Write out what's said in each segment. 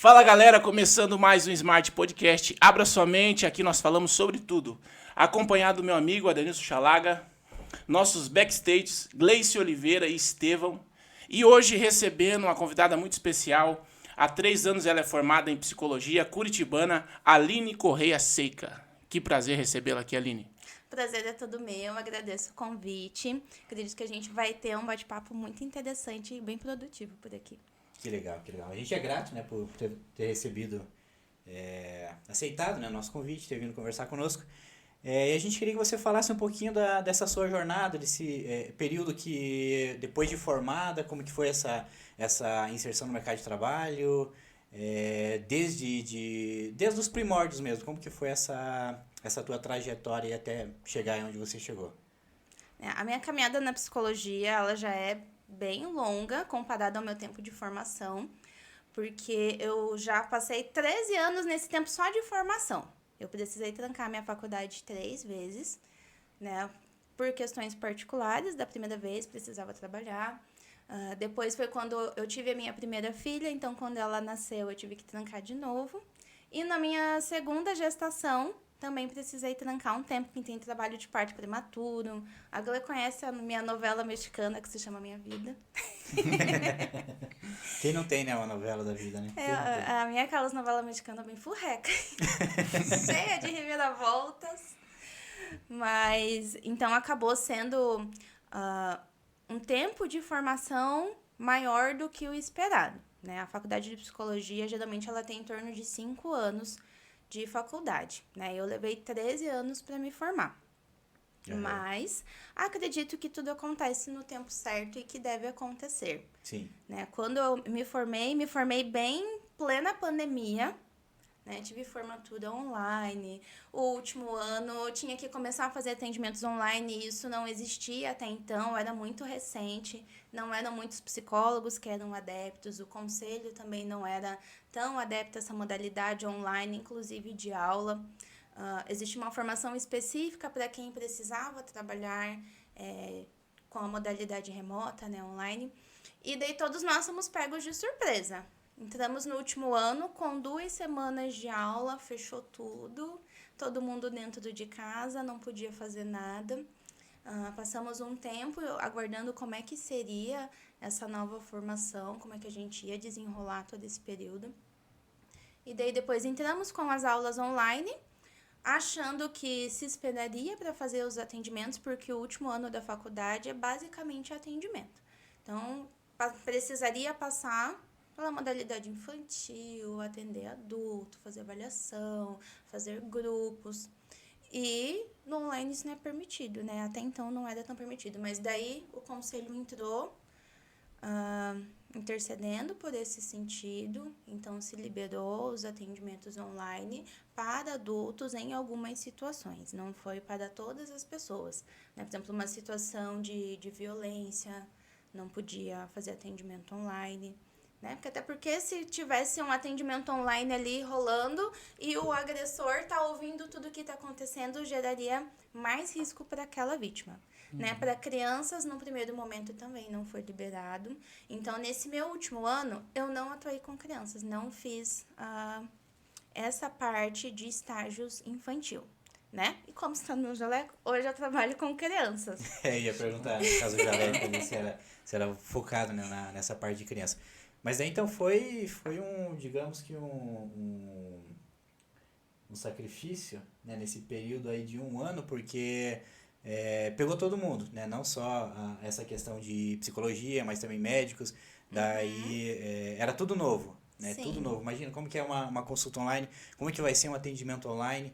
Fala galera, começando mais um Smart Podcast. Abra sua mente, aqui nós falamos sobre tudo. Acompanhado do meu amigo Adenilson Chalaga, nossos backstages, Gleice Oliveira e Estevão. E hoje recebendo uma convidada muito especial. Há 3 anos ela é formada em psicologia, curitibana, Aline Correia Seca. Que prazer recebê-la aqui, Aline. Prazer é todo meu, agradeço o convite. Acredito que a gente vai ter um bate-papo muito interessante e bem produtivo por aqui. Que legal, que legal. A gente é grato, né, por ter recebido, aceitado, né, nosso convite, ter vindo conversar conosco. E a gente queria que você falasse um pouquinho dessa sua jornada, desse período que, depois de formada, como que foi essa inserção no mercado de trabalho, desde os primórdios mesmo, como que foi essa tua trajetória até chegar onde você chegou? A minha caminhada na psicologia, ela já é bem longa comparada ao meu tempo de formação, porque eu já passei 13 anos nesse tempo só de formação. Eu precisei trancar minha faculdade 3 vezes, né, por questões particulares. Da primeira vez, precisava trabalhar. Depois foi quando eu tive a minha primeira filha, então quando ela nasceu eu tive que trancar de novo. E na minha segunda gestação, também precisei trancar um tempo, que tem trabalho de parto prematuro. A Gle conhece a minha novela mexicana, que se chama Minha Vida. Quem não tem, né, uma novela da vida, né? A minha aquelas novela mexicana bem furreca. Cheia de reviravoltas. Mas, então, acabou sendo um tempo de formação maior do que o esperado, né? A faculdade de psicologia, geralmente, ela tem em torno de 5 anos de faculdade, né? Eu levei 13 anos para me formar. Uhum. Mas acredito que tudo acontece no tempo certo e que deve acontecer. Sim. Né? Quando eu me formei bem plena pandemia, né? Tive formatura online. O último ano eu tinha que começar a fazer atendimentos online e isso não existia até então, era muito recente. Não eram muitos psicólogos que eram adeptos, o conselho também não era tão adepto a essa modalidade online, inclusive de aula. Existe uma formação específica para quem precisava trabalhar com a modalidade remota, né, online. E daí todos nós somos pegos de surpresa. Entramos no último ano com 2 semanas de aula, fechou tudo, todo mundo dentro de casa, não podia fazer nada. Passamos um tempo aguardando como é que seria essa nova formação, como é que a gente ia desenrolar todo esse período. E daí depois entramos com as aulas online, achando que se esperaria para fazer os atendimentos, porque o último ano da faculdade é basicamente atendimento. Então, precisaria passar pela modalidade infantil, atender adulto, fazer avaliação, fazer grupos. E no online isso não é permitido, né? Até então não era tão permitido. Mas daí o conselho entrou intercedendo por esse sentido. Então se liberou os atendimentos online para adultos em algumas situações. Não foi para todas as pessoas, né? Por exemplo, uma situação de violência, não podia fazer atendimento online. Né? Até porque se tivesse um atendimento online ali rolando e o agressor tá ouvindo tudo que está acontecendo, geraria mais risco para aquela vítima. Uhum. Né? Para crianças, no primeiro momento também não foi liberado. Então, nesse meu último ano, eu não atuei com crianças, não fiz essa parte de estágios infantil. Né? E como está no Jaleco, hoje eu trabalho com crianças. Ia perguntar, no caso do Jaleco, se era focado, né, nessa parte de criança. Mas aí então foi digamos que um sacrifício, né, nesse período aí de 1 ano, porque pegou todo mundo, né? Não só essa questão de psicologia, mas também médicos. Daí era tudo novo, né? Sim. Tudo novo. Imagina como que é uma consulta online, como que vai ser um atendimento online,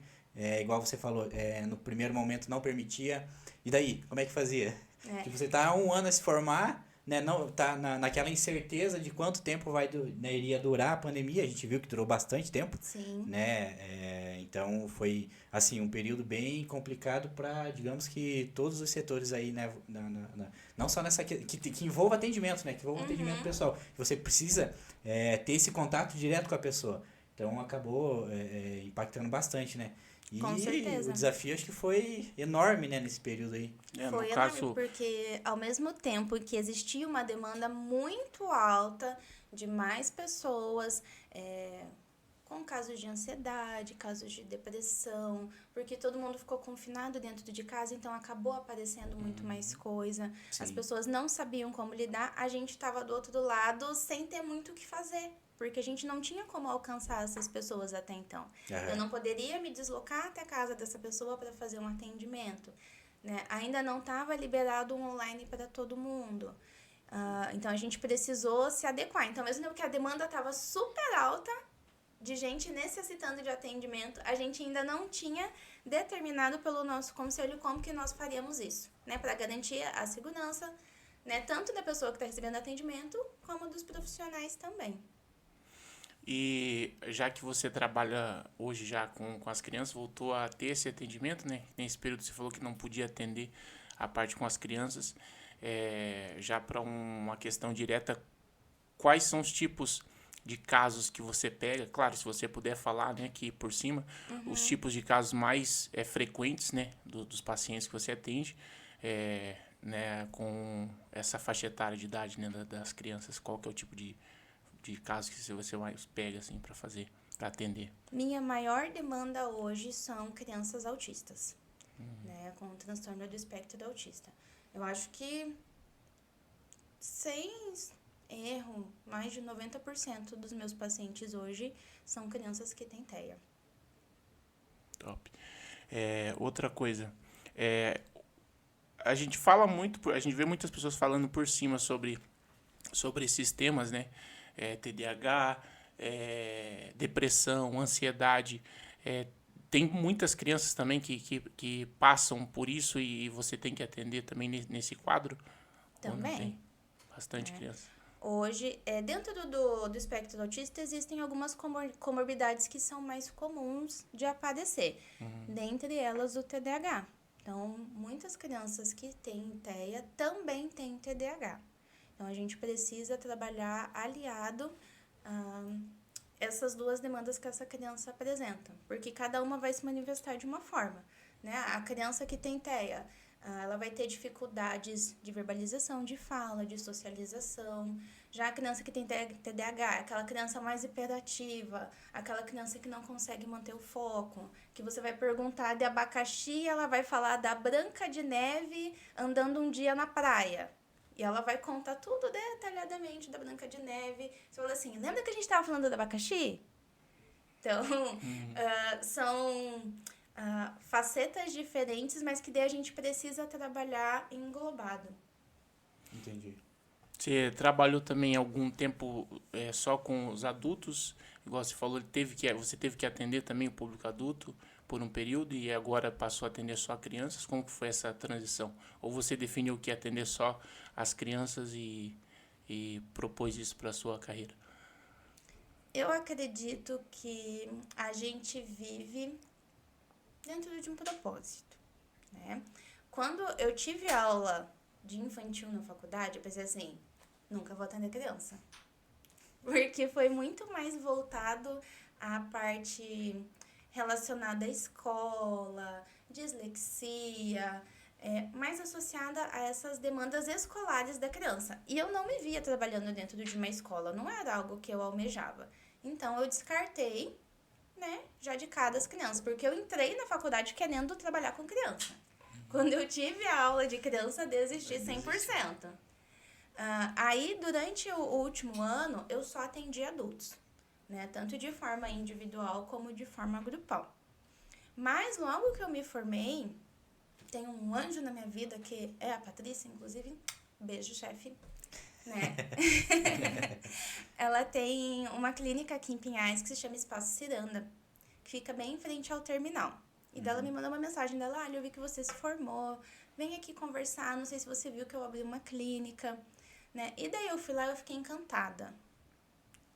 igual você falou, no primeiro momento não permitia. E daí, como é que fazia? Tipo, você tá há 1 ano a se formar, né, não, tá naquela incerteza de quanto tempo iria durar a pandemia. A gente viu que durou bastante tempo. Sim. Né? Então foi assim, um período bem complicado para, digamos que todos os setores aí, né, não só nessa que envolva atendimento, né, que envolva atendimento pessoal, que você precisa ter esse contato direto com a pessoa. Então acabou impactando bastante, né? Com certeza. o desafio acho que foi enorme, né, nesse período aí. Foi no enorme, caso, porque ao mesmo tempo que existia uma demanda muito alta de mais pessoas com casos de ansiedade, casos de depressão, porque todo mundo ficou confinado dentro de casa, então acabou aparecendo muito mais coisa. As Sim. pessoas não sabiam como lidar, a gente estava do outro lado sem ter muito o que fazer. Porque a gente não tinha como alcançar essas pessoas até então. Eu não poderia me deslocar até a casa dessa pessoa para fazer um atendimento. Né? Ainda não estava liberado um online para todo mundo. Então, a gente precisou se adequar. Então, mesmo que a demanda estava super alta de gente necessitando de atendimento, a gente ainda não tinha determinado pelo nosso conselho como que nós faríamos isso, né? Para garantir a segurança, né? Tanto da pessoa que está recebendo atendimento, como dos profissionais também. e já que você trabalha hoje já com as crianças, voltou a ter esse atendimento, né? Nesse período você falou que não podia atender a parte com as crianças. Já para uma questão direta, quais são os tipos de casos que você pega? Claro, se você puder falar, né, aqui por cima, os tipos de casos mais frequentes, né, dos pacientes que você atende, né, com essa faixa etária de idade, né, das crianças, qual que é o tipo de casos que você mais pega, assim, para fazer, para atender? Minha maior demanda hoje são crianças autistas, né, com transtorno do espectro autista. Eu acho que, sem erro, mais de 90% dos meus pacientes hoje são crianças que têm TEA. Top. Outra coisa, a gente fala muito, a gente vê muitas pessoas falando por cima sobre esses temas, né? TDAH, depressão, ansiedade. Tem muitas crianças também que passam por isso e você tem que atender também nesse quadro? Ou não Também. tem? Bastante criança. Hoje, dentro do espectro autista, existem algumas comorbidades que são mais comuns de aparecer. Dentre elas, o TDAH. Então, muitas crianças que têm TEA também têm TDAH. Então, a gente precisa trabalhar aliado a essas duas demandas que essa criança apresenta. Porque cada uma vai se manifestar de uma forma. Né? A criança que tem TEA, ela vai ter dificuldades de verbalização, de fala, de socialização. Já a criança que tem TDAH, aquela criança mais hiperativa, aquela criança que não consegue manter o foco, que você vai perguntar de abacaxi, ela vai falar da Branca de Neve andando um dia na praia. E ela vai contar tudo detalhadamente da Branca de Neve. Você fala assim, lembra que a gente estava falando do abacaxi? Então, são facetas diferentes, mas que daí a gente precisa trabalhar englobado. Entendi. Você trabalhou também algum tempo só com os adultos? Igual você falou, você teve que atender também o público adulto por um período e agora passou a atender só crianças. Como que foi essa transição? Ou você definiu que ia atender só as crianças e propôs isso para a sua carreira? Eu acredito que a gente vive dentro de um propósito, né? Quando eu tive aula de infantil na faculdade, eu pensei assim, nunca vou atender criança. Porque foi muito mais voltado à parte relacionada à escola, dislexia, mais associada a essas demandas escolares da criança. E eu não me via trabalhando dentro de uma escola, não era algo que eu almejava. Então, eu descartei, né, já de cara as crianças, porque eu entrei na faculdade querendo trabalhar com criança. Quando eu tive a aula de criança, desisti 100%. Aí, durante o último ano, eu só atendi adultos, né? Tanto de forma individual como de forma grupal. Mas, logo que eu me formei, tem um anjo na minha vida, que é a Patrícia, inclusive. Beijo, chefe. Né? Ela tem uma clínica aqui em Pinhais que se chama Espaço Ciranda, que fica bem em frente ao terminal. E dela me mandou uma mensagem dela, eu vi que você se formou, vem aqui conversar, não sei se você viu que eu abri uma clínica, né? E daí eu fui lá e eu fiquei encantada.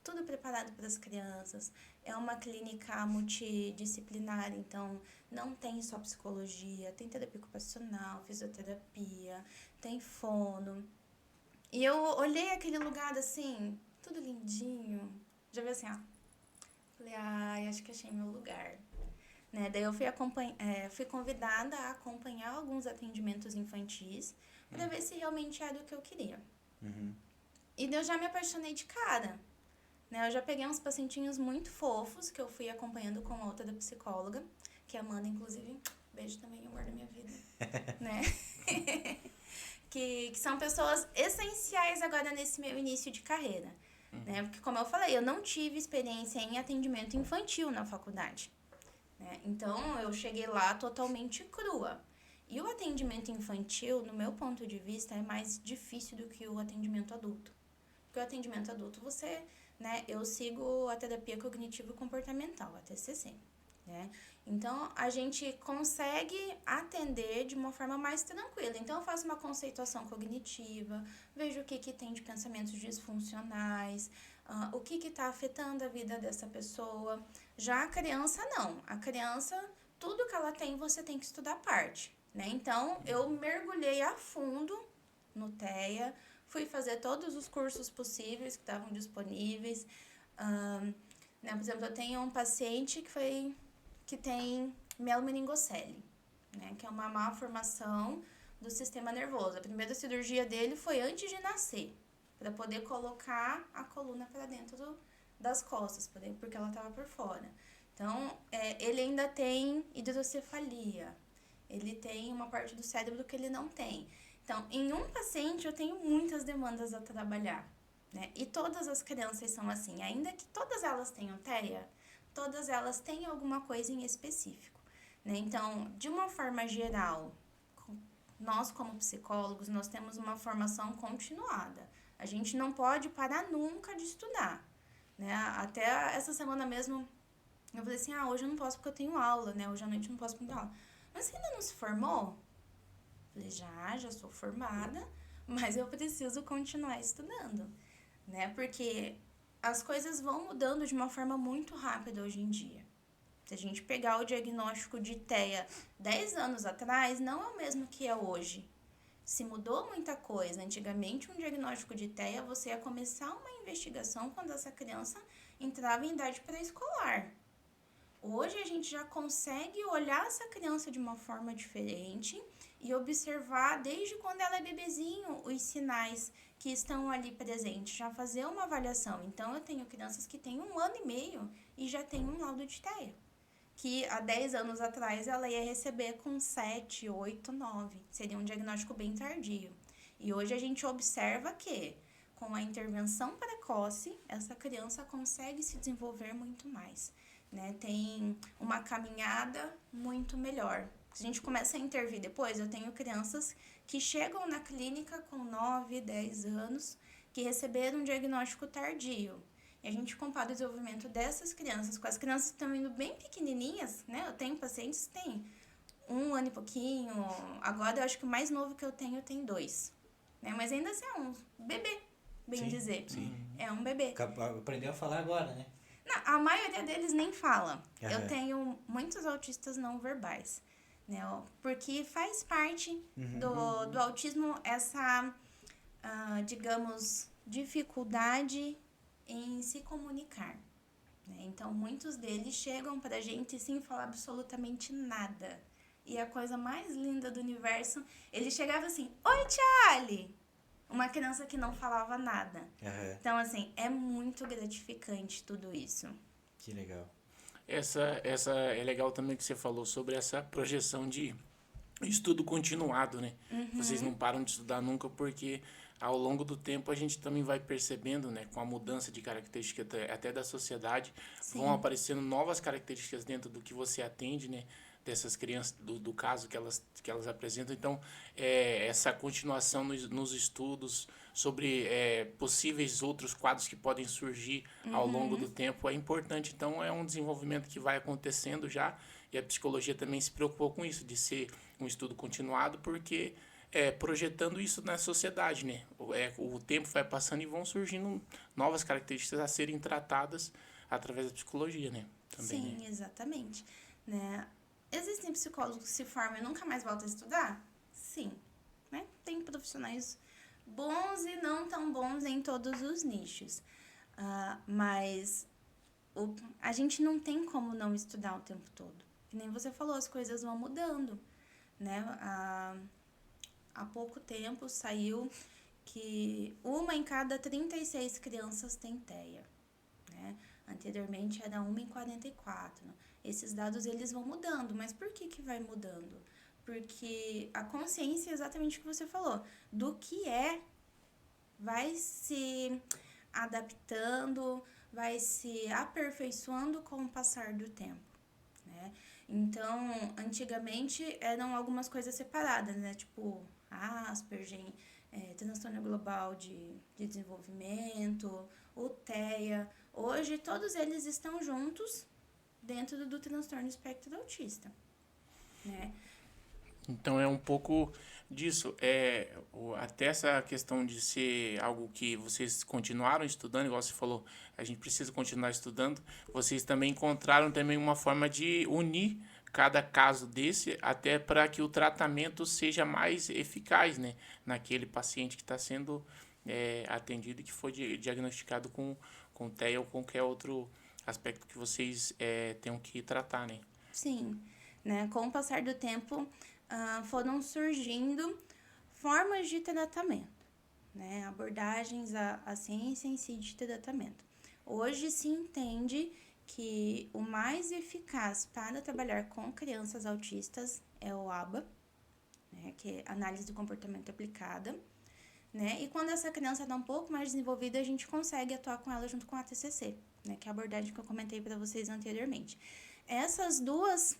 Tudo preparado para as crianças. É uma clínica multidisciplinar, então não tem só psicologia, tem terapia ocupacional, fisioterapia, tem fono. E eu olhei aquele lugar assim, tudo lindinho, já vi assim, Falei, acho que achei meu lugar. né? Daí eu fui convidada a acompanhar alguns atendimentos infantis para ver se realmente era o que eu queria. E daí eu já me apaixonei de cara, né? Eu já peguei uns pacientinhos muito fofos que eu fui acompanhando com a outra psicóloga, que é a Amanda, inclusive. Beijo também, amor da minha vida. Né? que são pessoas essenciais agora nesse meu início de carreira. Né? Porque, como eu falei, eu não tive experiência em atendimento infantil na faculdade. Né? Então, eu cheguei lá totalmente crua. E o atendimento infantil, no meu ponto de vista, é mais difícil do que o atendimento adulto. Porque o atendimento adulto, né, eu sigo a terapia cognitivo-comportamental, a TCC. Né? Então, a gente consegue atender de uma forma mais tranquila. Então, eu faço uma conceituação cognitiva, vejo o que tem de pensamentos disfuncionais, o que está afetando a vida dessa pessoa. Já a criança, não. A criança, tudo que ela tem, você tem que estudar a parte. Né? Então, eu mergulhei a fundo no TEA, fui fazer todos os cursos possíveis que estavam disponíveis. Né? Por exemplo, eu tenho um paciente que tem mielomeningocele, né? Que é uma má formação do sistema nervoso. A primeira cirurgia dele foi antes de nascer, para poder colocar a coluna para dentro das costas, porque ela estava por fora. Então, ele ainda tem hidrocefalia, ele tem uma parte do cérebro que ele não tem. Então, em um paciente, eu tenho muitas demandas a trabalhar, né? E todas as crianças são assim, ainda que todas elas tenham TEA, todas elas têm alguma coisa em específico, né? Então, de uma forma geral, nós como psicólogos, nós temos uma formação continuada. A gente não pode parar nunca de estudar, né? Até essa semana mesmo, eu falei assim, hoje eu não posso porque eu tenho aula, né? Hoje à noite eu não posso porque eu tenho aula. Mas você ainda não se formou? Eu falei, já sou formada, mas eu preciso continuar estudando, né? Porque as coisas vão mudando de uma forma muito rápida hoje em dia. Se a gente pegar o diagnóstico de TEA 10 anos atrás, não é o mesmo que é hoje. Se mudou muita coisa. Antigamente, um diagnóstico de TEA, você ia começar uma investigação quando essa criança entrava em idade pré-escolar. Hoje, a gente já consegue olhar essa criança de uma forma diferente e observar, desde quando ela é bebezinho, os sinais que estão ali presentes, já fazer uma avaliação. Então, eu tenho crianças que têm 1 ano e meio e já têm um laudo de TEA, que há 10 anos atrás ela ia receber com 7, 8, 9. Seria um diagnóstico bem tardio. E hoje a gente observa que, com a intervenção precoce, essa criança consegue se desenvolver muito mais, né? Tem uma caminhada muito melhor. Se a gente começa a intervir depois, eu tenho crianças que chegam na clínica com 9, 10 anos, que receberam um diagnóstico tardio. E a gente compara o desenvolvimento dessas crianças com as crianças que estão indo bem pequenininhas, né? Eu tenho pacientes que têm 1 ano e pouquinho. Agora, eu acho que o mais novo que eu tenho tem 2. Né? Mas ainda assim é um bebê, bem dizer. Sim. É um bebê. Aprendeu a falar agora, né? Não, a maioria deles nem fala. Eu tenho muitos autistas não verbais, né? Porque faz parte do autismo essa, digamos, dificuldade em se comunicar. Né? Então, muitos deles chegam pra gente sem falar absolutamente nada. E a coisa mais linda do universo, ele chegava assim, oi, Charlie! Uma criança que não falava nada. Então, assim, é muito gratificante tudo isso. Que legal. Essa é legal também que você falou sobre essa projeção de estudo continuado, né? Vocês não param de estudar nunca porque ao longo do tempo a gente também vai percebendo, né, com a mudança de características até da sociedade, vão aparecendo novas características dentro do que você atende, né, dessas crianças, do caso que elas apresentam. Então, essa continuação nos estudos sobre possíveis outros quadros que podem surgir ao longo do tempo é importante. Então, é um desenvolvimento que vai acontecendo já, e a psicologia também se preocupou com isso, de ser um estudo continuado, porque projetando isso na sociedade, né? O tempo vai passando e vão surgindo novas características a serem tratadas através da psicologia, né? Também, Sim, né? exatamente. Né? Existem psicólogos que se formam e nunca mais voltam a estudar? Sim. Né? Tem profissionais bons e não tão bons em todos os nichos. Mas a gente não tem como não estudar o tempo todo. que nem você falou, as coisas vão mudando, né? Há pouco tempo saiu que 1 em cada 36 crianças tem TEA, né? Anteriormente era 1 em 44. Esses dados eles vão mudando, mas por que vai mudando? Porque a consciência é exatamente o que você falou, do que vai se adaptando, vai se aperfeiçoando com o passar do tempo, né? Então, antigamente eram algumas coisas separadas, né? Tipo, Asperger, transtorno global de desenvolvimento, o TEA. Hoje, todos eles estão juntos dentro do transtorno espectro autista, né? Então é um pouco disso. Até essa questão de ser algo que vocês continuaram estudando, igual você falou, a gente precisa continuar estudando. Vocês também encontraram também uma forma de unir cada caso desse, até para que o tratamento seja mais eficaz, né? Naquele paciente que está sendo atendido e que foi diagnosticado com TEA ou qualquer outro aspecto que vocês tenham que tratar, né? Sim, né? Com o passar do tempo, foram surgindo formas de tratamento, né? Abordagens à ciência em si de tratamento. Hoje se entende que o mais eficaz para trabalhar com crianças autistas é o ABA, né? Que é Análise do Comportamento Aplicada, né? E quando essa criança está um pouco mais desenvolvida, a gente consegue atuar com ela junto com a TCC, né? Que é a abordagem que eu comentei para vocês anteriormente. Essas duas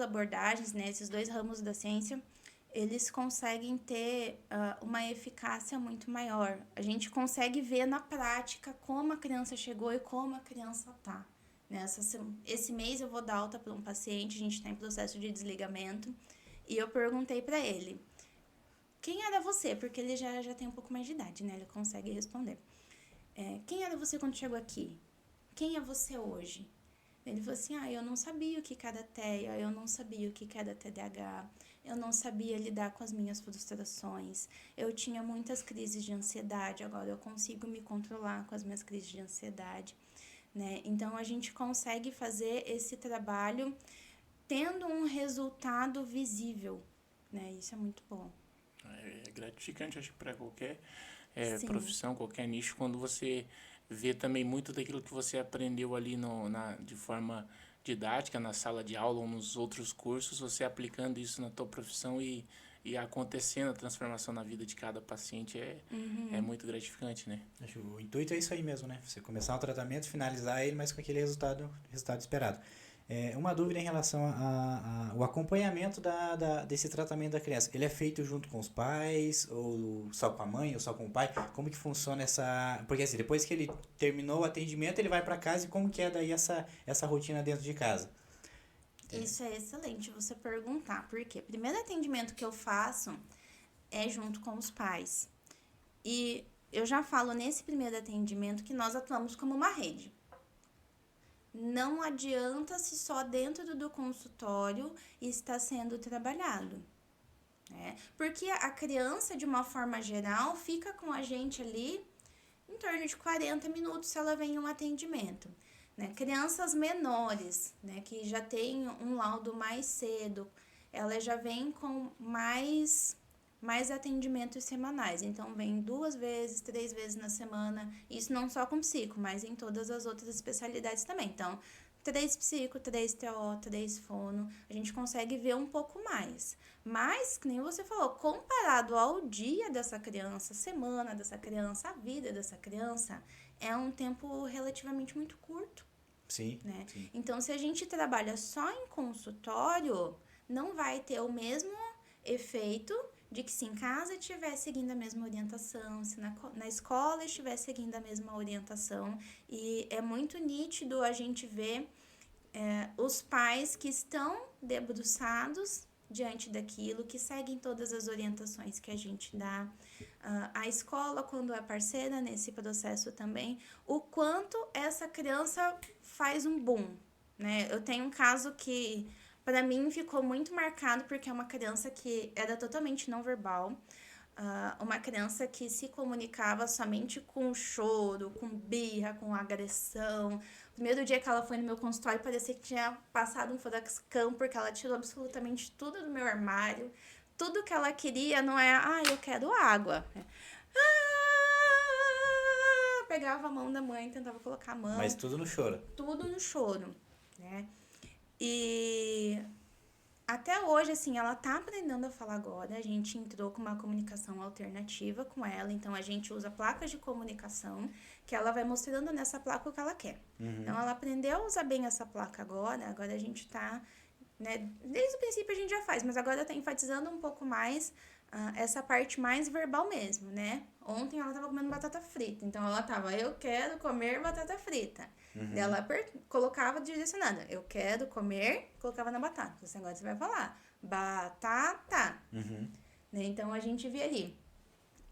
abordagens, né, esses 2 ramos da ciência, eles conseguem ter uma eficácia muito maior. A gente consegue ver na prática como a criança chegou e como a criança tá. Esse mês eu vou dar alta para um paciente, a gente está em processo de desligamento, e eu perguntei para ele, quem era você? Porque ele já tem um pouco mais de idade, né? Ele consegue responder. Quem era você quando chegou aqui? Quem é você hoje? Ele falou assim, eu não sabia o que era TEA, eu não sabia o que era TDAH, eu não sabia lidar com as minhas frustrações, eu tinha muitas crises de ansiedade, agora eu consigo me controlar com as minhas crises de ansiedade, né? Então, a gente consegue fazer esse trabalho tendo um resultado visível, né? Isso é muito bom. É gratificante, acho que para qualquer Sim. profissão, qualquer nicho, quando você vê também muito daquilo que você aprendeu ali de forma didática, na sala de aula ou nos outros cursos, você aplicando isso na tua profissão e acontecendo a transformação na vida de cada paciente é muito gratificante, né? Acho que o intuito é isso aí mesmo, né? Você começar o tratamento, finalizar ele, mas com aquele resultado esperado. Uma dúvida em relação ao acompanhamento desse tratamento da criança. Ele é feito junto com os pais, ou só com a mãe, ou só com o pai? Como que funciona essa... Porque assim, depois que ele terminou o atendimento, ele vai para casa, e como que é daí essa rotina dentro de casa? Isso é excelente você perguntar, porque o primeiro atendimento que eu faço é junto com os pais. E eu já falo nesse primeiro atendimento que nós atuamos como uma rede. Não adianta se só dentro do consultório está sendo trabalhado, né? Porque a criança, de uma forma geral, fica com a gente ali em torno de 40 minutos se ela vem em um atendimento, né? Crianças menores, né, que já têm um laudo mais cedo, elas já vêm com mais atendimentos semanais. Então, vem 2 vezes, 3 vezes na semana. Isso não só com psico, mas em todas as outras especialidades também. Então, 3 psico, 3 TO, 3 fono. A gente consegue ver um pouco mais. Mas, que nem você falou, comparado ao dia dessa criança, semana dessa criança, a vida dessa criança, é um tempo relativamente muito curto. Sim, né? sim. Então, se a gente trabalha só em consultório, não vai ter o mesmo efeito de que se em casa estiver seguindo a mesma orientação, se na escola estiver seguindo a mesma orientação. E é muito nítido a gente ver os pais que estão debruçados diante daquilo, que seguem todas as orientações que a gente dá. A escola, quando é parceira nesse processo também, o quanto essa criança faz um boom, né? Eu tenho um caso que, para mim, ficou muito marcado, porque é uma criança que era totalmente não verbal. uma criança que se comunicava somente com choro, com birra, com agressão. O primeiro dia que ela foi no meu consultório, parecia que tinha passado um furacão, porque ela tirou absolutamente tudo do meu armário. Tudo que ela queria não é, eu quero água. Pegava a mão da mãe, tentava colocar a mão. Mas tudo no choro. Tudo no choro, né? E até hoje, assim, ela tá aprendendo a falar agora. A gente entrou com uma comunicação alternativa com ela. Então, a gente usa placas de comunicação, que ela vai mostrando nessa placa o que ela quer. Então, ela aprendeu a usar bem essa placa agora. Agora a gente tá, né? Desde o princípio a gente já faz, mas agora tá enfatizando um pouco mais essa parte mais verbal mesmo, né? Ontem ela tava comendo batata frita. Então, ela tava, eu quero comer batata frita. Ela colocava direcionada, eu quero comer, colocava na batata. Esse negócio você vai falar, batata. Né? Então, a gente via ali.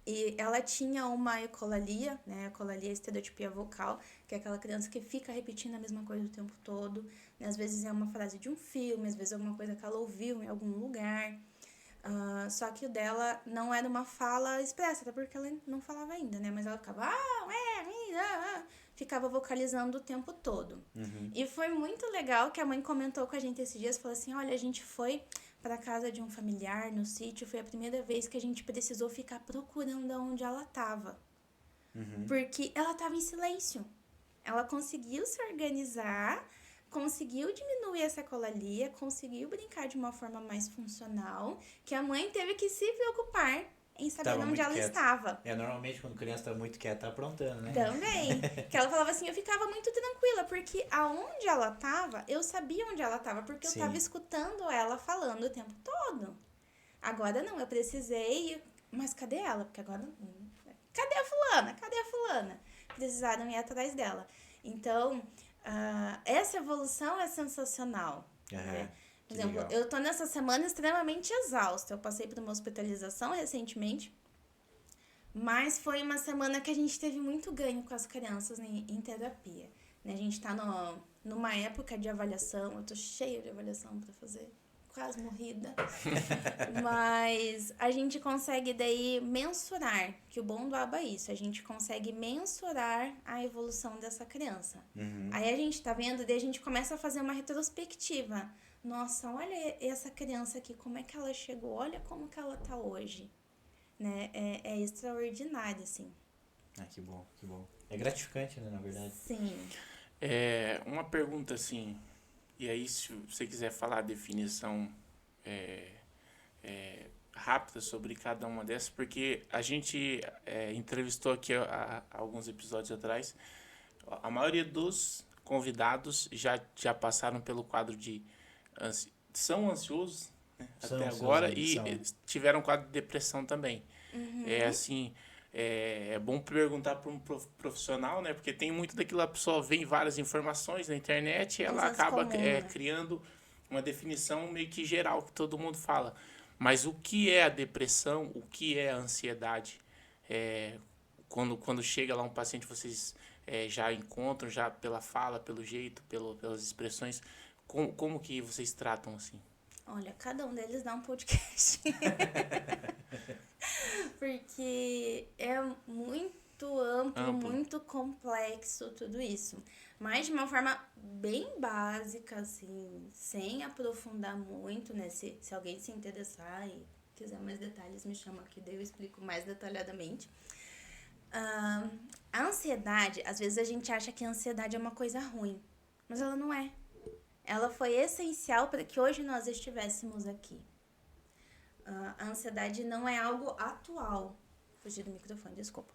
E ela tinha uma ecolalia, né? Ecolalia é estereotipia vocal, que é aquela criança que fica repetindo a mesma coisa o tempo todo. Né? Às vezes é uma frase de um filme, às vezes é alguma coisa que ela ouviu em algum lugar. Só que o dela não era uma fala expressa, até porque ela não falava ainda, né? Mas ela ficava, ficava vocalizando o tempo todo. E foi muito legal que a mãe comentou com a gente esses dias, falou assim, olha, a gente foi para casa de um familiar no sítio, foi a primeira vez que a gente precisou ficar procurando onde ela estava. Porque ela estava em silêncio. Ela conseguiu se organizar, conseguiu diminuir essa ecolalia, conseguiu brincar de uma forma mais funcional, que a mãe teve que se preocupar em saber onde ela estava. Normalmente quando criança tá muito quieta, tá aprontando, né? Também. Que ela falava assim, eu ficava muito tranquila, porque aonde ela estava, eu sabia onde ela estava, porque eu estava escutando ela falando o tempo todo. Agora não, eu precisei, mas cadê ela? Porque agora, cadê a fulana? Cadê a fulana? Precisaram ir atrás dela. Então, essa evolução é sensacional. Né? Por exemplo, eu tô nessa semana extremamente exausta. Eu passei por uma hospitalização recentemente, mas foi uma semana que a gente teve muito ganho com as crianças em terapia. Né? A gente tá numa época de avaliação, eu tô cheia de avaliação para fazer, quase morrida. Mas a gente consegue daí mensurar, que o bom do ABA é isso, a gente consegue mensurar a evolução dessa criança. Aí a gente tá vendo, daí a gente começa a fazer uma retrospectiva. Nossa, olha essa criança aqui, como é que ela chegou, olha como que ela tá hoje. Né? É extraordinário, assim. Que bom, que bom. É gratificante, né, na verdade. Sim. Uma pergunta assim, e aí se você quiser falar a definição rápida sobre cada uma dessas, porque a gente entrevistou aqui há alguns episódios atrás, a maioria dos convidados já passaram pelo quadro de são ansiosos, né, até agora, e tiveram quadro de depressão também. É bom perguntar para um profissional, né? Porque tem muito daquilo, a pessoa vê várias informações na internet e ela acaba criando uma definição meio que geral, que todo mundo fala. Mas o que é a depressão? O que é a ansiedade? Quando chega lá um paciente, vocês já encontram, já pela fala, pelo jeito, pelas expressões, como que vocês tratam assim? Olha, cada um deles dá um podcast. Porque é muito amplo, muito complexo tudo isso. Mas de uma forma bem básica, assim, sem aprofundar muito, né? Se alguém se interessar e quiser mais detalhes, me chama aqui, daí eu explico mais detalhadamente. A ansiedade, às vezes a gente acha que a ansiedade é uma coisa ruim, mas ela não é. Ela foi essencial para que hoje nós estivéssemos aqui. A ansiedade não é algo atual. Fugi do microfone, desculpa.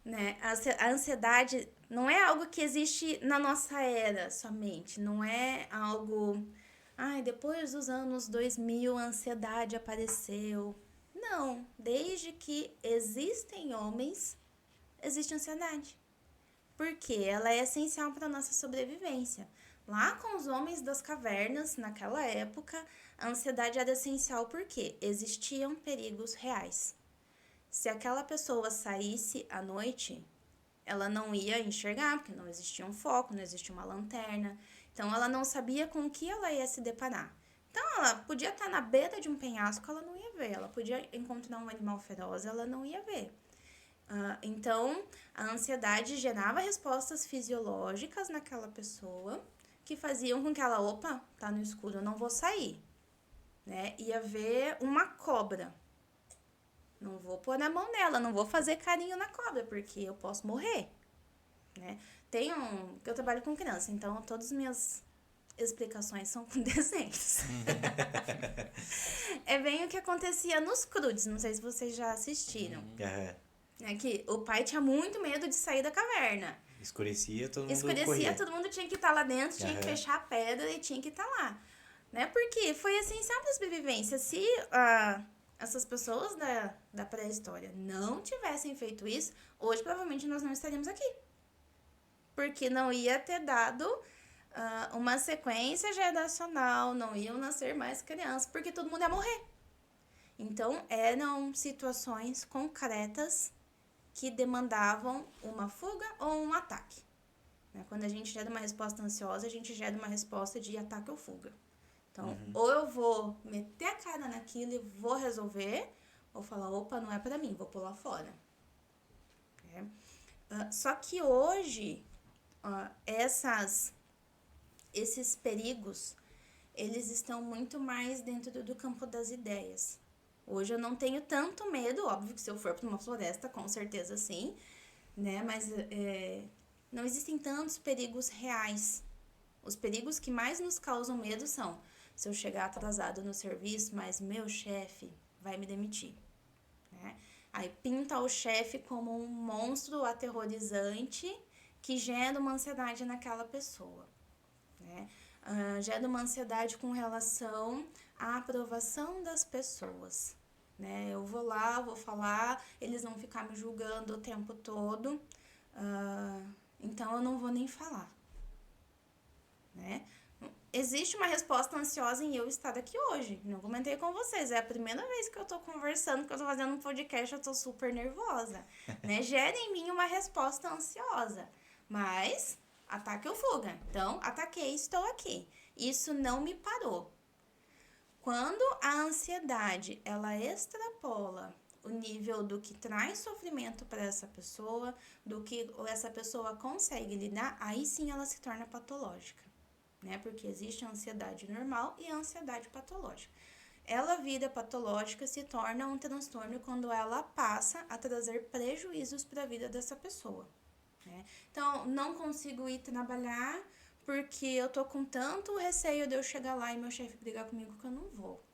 Né? A ansiedade não é algo que existe na nossa era somente. Não é algo... depois dos anos 2000 a ansiedade apareceu. Não. Desde que existem homens, existe ansiedade. Porque ela é essencial para a nossa sobrevivência. Lá com os homens das cavernas, naquela época, a ansiedade era essencial porque existiam perigos reais. Se aquela pessoa saísse à noite, ela não ia enxergar, porque não existia um foco, não existia uma lanterna. Então, ela não sabia com o que ela ia se deparar. Então, ela podia estar na beira de um penhasco, ela não ia ver. Ela podia encontrar um animal feroz, ela não ia ver. Então, a ansiedade gerava respostas fisiológicas naquela pessoa que faziam com que ela, opa, tá no escuro, eu não vou sair, né? Ia ver uma cobra. Não vou pôr a mão nela, não vou fazer carinho na cobra, porque eu posso morrer, né? Eu trabalho com criança, então todas as minhas explicações são com desenhos. É bem o que acontecia nos Croods, não sei se vocês já assistiram. É que o pai tinha muito medo de sair da caverna. Escurecia, todo mundo corria. Todo mundo tinha que estar lá dentro, tinha que fechar a pedra e tinha que estar lá. Né? Porque foi essencial para a sobrevivência. Se essas pessoas da pré-história não tivessem feito isso, hoje provavelmente nós não estaríamos aqui. Porque não ia ter dado uma sequência geracional, não iam nascer mais crianças, porque todo mundo ia morrer. Então, eram situações concretas que demandavam uma fuga ou um ataque. Né? Quando a gente gera uma resposta ansiosa, a gente gera uma resposta de ataque ou fuga. Então, ou eu vou meter a cara naquilo e vou resolver, ou falar, opa, não é pra mim, vou pular fora. Só que hoje, esses perigos, eles estão muito mais dentro do campo das ideias. Hoje eu não tenho tanto medo, óbvio que se eu for para uma floresta, com certeza sim, né? Mas não existem tantos perigos reais. Os perigos que mais nos causam medo são se eu chegar atrasado no serviço, mas meu chefe vai me demitir. Né? Aí pinta o chefe como um monstro aterrorizante que gera uma ansiedade naquela pessoa. Né? Gera uma ansiedade com relação à aprovação das pessoas. Né? Eu vou lá, vou falar, eles vão ficar me julgando o tempo todo, então eu não vou nem falar. Né? Existe uma resposta ansiosa em eu estar aqui hoje. Não comentei com vocês, é a primeira vez que eu tô conversando, que eu tô fazendo um podcast, eu tô super nervosa. Né? Gera em mim uma resposta ansiosa, mas ataque ou fuga. Então, ataquei, estou aqui. Isso não me parou. Quando a ansiedade, ela extrapola o nível do que traz sofrimento para essa pessoa, do que essa pessoa consegue lidar, aí sim ela se torna patológica, né? Porque existe a ansiedade normal e a ansiedade patológica. Ela vira patológica, se torna um transtorno quando ela passa a trazer prejuízos para a vida dessa pessoa. Né? Então, não consigo ir trabalhar porque eu tô com tanto receio de eu chegar lá e meu chefe brigar comigo que eu não vou.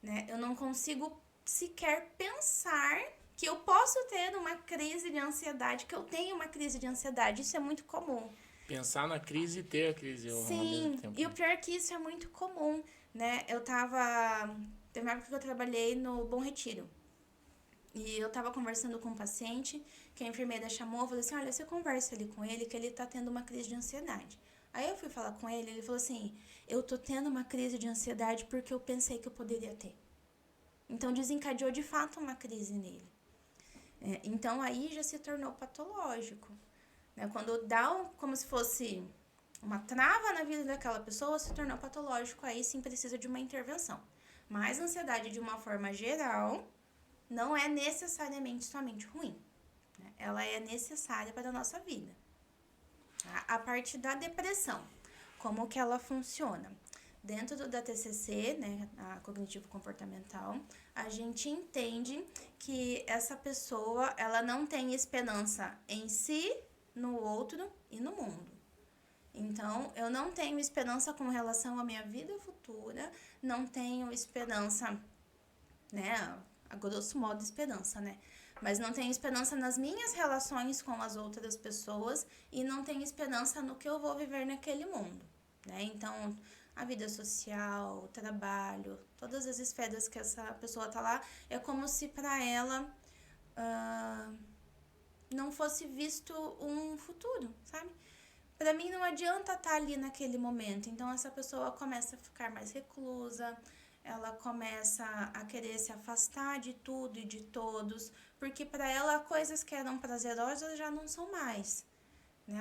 Né? Eu não consigo sequer pensar que eu posso ter uma crise de ansiedade, que eu tenho uma crise de ansiedade. Isso é muito comum. Pensar na crise e ter a crise ao mesmo tempo. E o pior é que isso é muito comum. Né? Teve uma época que eu trabalhei no Bom Retiro. E eu tava conversando com um paciente, que a enfermeira chamou, eu falei assim, olha, você conversa ali com ele, que ele tá tendo uma crise de ansiedade. Aí eu fui falar com ele falou assim, eu tô tendo uma crise de ansiedade porque eu pensei que eu poderia ter. Então desencadeou de fato uma crise nele. Então aí já se tornou patológico. Né? Quando dá como se fosse uma trava na vida daquela pessoa, se tornou patológico, aí sim precisa de uma intervenção. Mas a ansiedade de uma forma geral não é necessariamente somente ruim. Né? Ela é necessária para a nossa vida. A parte da depressão, como que ela funciona? Dentro da TCC, né, a cognitivo-comportamental, a gente entende que essa pessoa ela não tem esperança em si, no outro e no mundo. Então, eu não tenho esperança com relação à minha vida futura, não tenho esperança, né, a grosso modo esperança, né? Mas não tenho esperança nas minhas relações com as outras pessoas e não tenho esperança no que eu vou viver naquele mundo, né? Então, a vida social, o trabalho, todas as esferas que essa pessoa tá lá, é como se para ela não fosse visto um futuro, sabe? Para mim não adianta estar ali naquele momento, então essa pessoa começa a ficar mais reclusa, ela começa a querer se afastar de tudo e de todos, porque para ela coisas que eram prazerosas já não são mais. Né?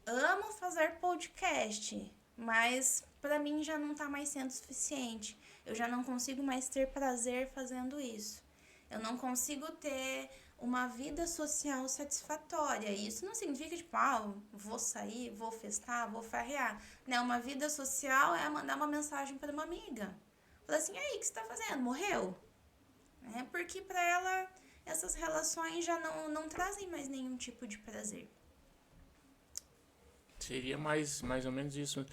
Amo fazer podcast, mas pra mim já não tá mais sendo suficiente. Eu já não consigo mais ter prazer fazendo isso. Eu não consigo ter uma vida social satisfatória. Isso não significa, tipo, vou sair, vou festar, vou farrear. Né? Uma vida social é mandar uma mensagem para uma amiga. Falar assim, e aí, o que você tá fazendo? Morreu? Porque para ela, essas relações já não trazem mais nenhum tipo de prazer. Seria mais ou menos isso.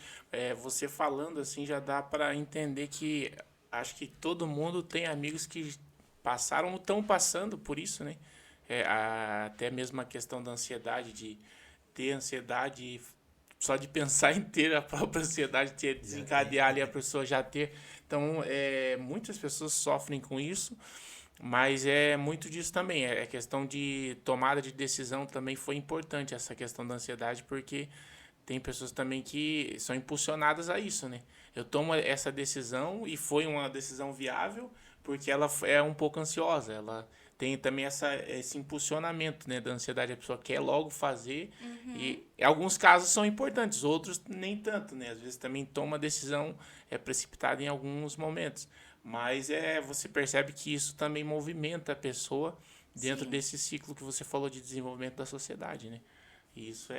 Você falando assim já dá para entender que acho que todo mundo tem amigos que passaram ou estão passando por isso, né? Até mesmo a questão da ansiedade, de ter ansiedade só de pensar em ter a própria ansiedade, desencadear ali a pessoa já ter. Então, muitas pessoas sofrem com isso, mas é muito disso também. É questão de tomada de decisão também foi importante essa questão da ansiedade, porque tem pessoas também que são impulsionadas a isso, né? Eu tomo essa decisão e foi uma decisão viável porque ela é um pouco ansiosa. Ela tem também esse impulsionamento, né, da ansiedade. A pessoa quer logo fazer e em alguns casos são importantes, outros nem tanto, né? Às vezes também toma decisão precipitada em alguns momentos. Mas você percebe que isso também movimenta a pessoa dentro Sim. desse ciclo que você falou de desenvolvimento da sociedade, né? E isso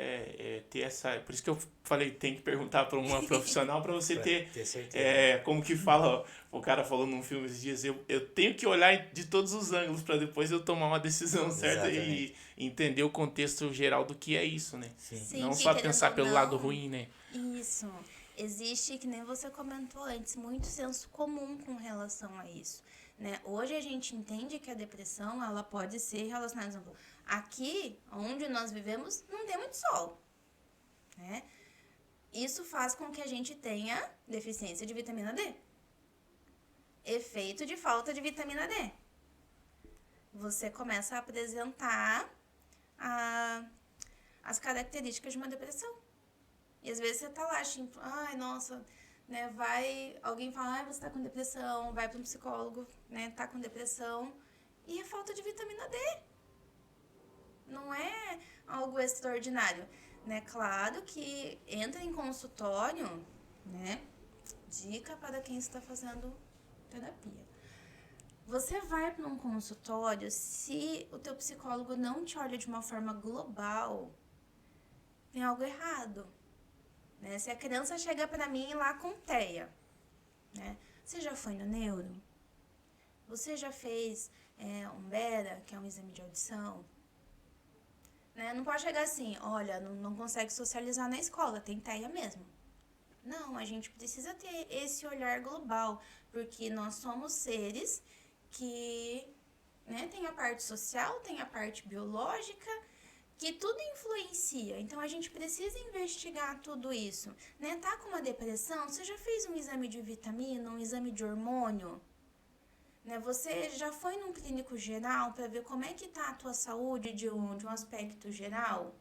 ter essa... Por isso que eu falei, tem que perguntar para uma profissional para você ter certeza. como que fala, o cara falou num filme esses dias, eu tenho que olhar de todos os ângulos para depois eu tomar uma decisão certa e entender o contexto geral do que é isso, né? Sim. Não Sim, só querendo pensar ou pelo não, lado ruim, né? Isso. Existe, que nem você comentou antes, muito senso comum com relação a isso. Né? Hoje a gente entende que a depressão ela pode ser relacionada, por exemplo, aqui onde nós vivemos não tem muito sol. Né? Isso faz com que a gente tenha deficiência de vitamina D. Efeito de falta de vitamina D. Você começa a apresentar as características de uma depressão. E às vezes você tá lá, tipo, ai, nossa, né, alguém fala, ai, você tá com depressão, vai para um psicólogo, né, tá com depressão, e é falta de vitamina D. Não é algo extraordinário, né? Claro que entra em consultório, né, dica para quem está fazendo terapia. Você vai para um consultório, se o teu psicólogo não te olha de uma forma global, tem algo errado. Né? Se a criança chega pra mim lá com TEA, né? Você já foi no neuro? Você já fez um BERA, que é um exame de audição? Né? Não pode chegar assim, olha, não consegue socializar na escola, tem TEA mesmo. Não, a gente precisa ter esse olhar global, porque nós somos seres que, né, tem a parte social, tem a parte biológica, que tudo influencia. Então, a gente precisa investigar tudo isso. Né? Tá com uma depressão? Você já fez um exame de vitamina, um exame de hormônio? Né? Você já foi num clínico geral para ver como é que tá a tua saúde de um aspecto geral?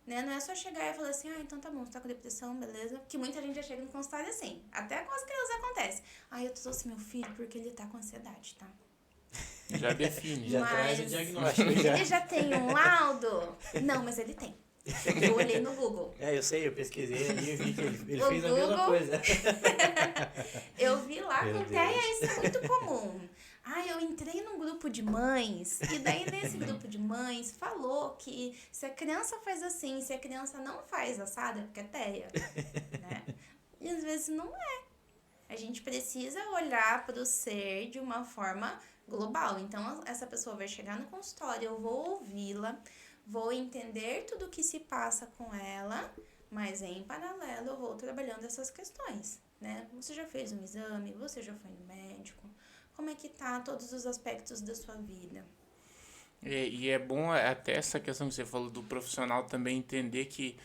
Né? Não é só chegar e falar assim, então tá bom, você tá com depressão, beleza? Porque muita gente já chega no consultório assim. Até com as crianças acontece. Eu trouxe meu filho porque ele tá com ansiedade, tá? Já define. Já traz o diagnóstico. Ele já tem um laudo? Não, mas ele tem. Eu olhei no Google. Eu sei, eu pesquisei ali e vi que ele fez Google, a mesma coisa. Eu vi lá Meu com Deus. TEA, isso é muito comum. Eu entrei num grupo de mães, e daí nesse grupo de mães falou que se a criança faz assim, se a criança não faz assada, é porque é TEA. Né? E às vezes não é. A gente precisa olhar para o ser de uma forma global. Então, essa pessoa vai chegar no consultório, eu vou ouvi-la, vou entender tudo o que se passa com ela, mas em paralelo eu vou trabalhando essas questões, né? Você já fez um exame? Você já foi no médico? Como é que tá todos os aspectos da sua vida? E é bom até essa questão que você falou do profissional também entender que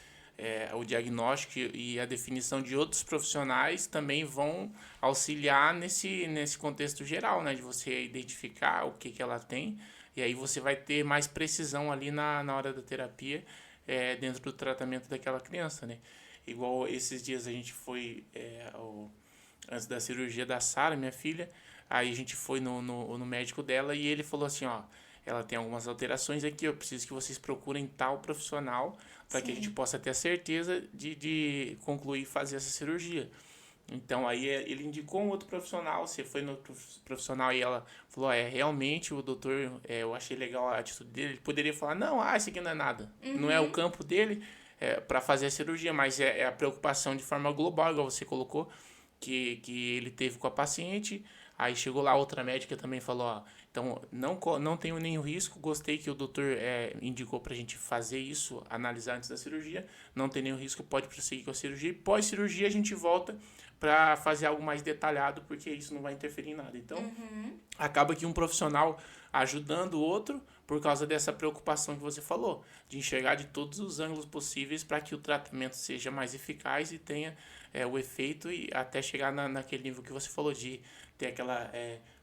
o diagnóstico e a definição de outros profissionais também vão auxiliar nesse contexto geral, né? De você identificar o que ela tem e aí você vai ter mais precisão ali na hora da terapia dentro do tratamento daquela criança, né? Igual esses dias a gente foi, antes da cirurgia da Sara, minha filha, aí a gente foi no médico dela e ele falou assim, ó, ela tem algumas alterações aqui, eu preciso que vocês procurem tal profissional para que a gente possa ter a certeza de concluir e fazer essa cirurgia. Então aí ele indicou um outro profissional, você foi no profissional e ela falou, realmente o doutor, eu achei legal a atitude dele, ele poderia falar, não, isso aqui não é nada, não é o campo dele para fazer a cirurgia, mas é a preocupação de forma global, igual você colocou, que ele teve com a paciente, aí chegou lá outra médica também falou, então não tenho nenhum risco, gostei que o doutor indicou pra gente fazer isso, analisar antes da cirurgia, não tem nenhum risco, pode prosseguir com a cirurgia, e pós-cirurgia a gente volta para fazer algo mais detalhado, porque isso não vai interferir em nada. Então, acaba que um profissional ajudando o outro por causa dessa preocupação que você falou, de enxergar de todos os ângulos possíveis para que o tratamento seja mais eficaz e tenha o efeito e até chegar naquele nível que você falou, de ter aquela...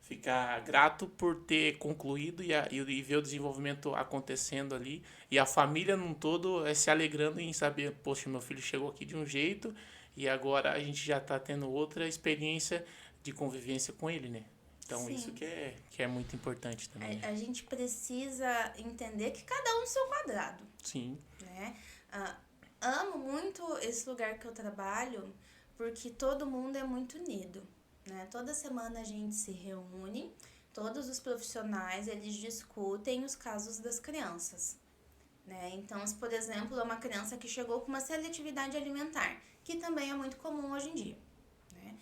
ficar grato por ter concluído e ver o desenvolvimento acontecendo ali, e a família num todo se alegrando em saber, poxa, meu filho chegou aqui de um jeito e agora a gente já está tendo outra experiência de convivência com ele, né? Então, Sim. isso que é muito importante também. A gente precisa entender que cada um no seu quadrado. Sim. Né? Amo muito esse lugar que eu trabalho, porque todo mundo é muito unido. Né? Toda semana a gente se reúne, todos os profissionais, eles discutem os casos das crianças. Né? Então, se, por exemplo, é uma criança que chegou com uma seletividade alimentar, que também é muito comum hoje em dia. Né?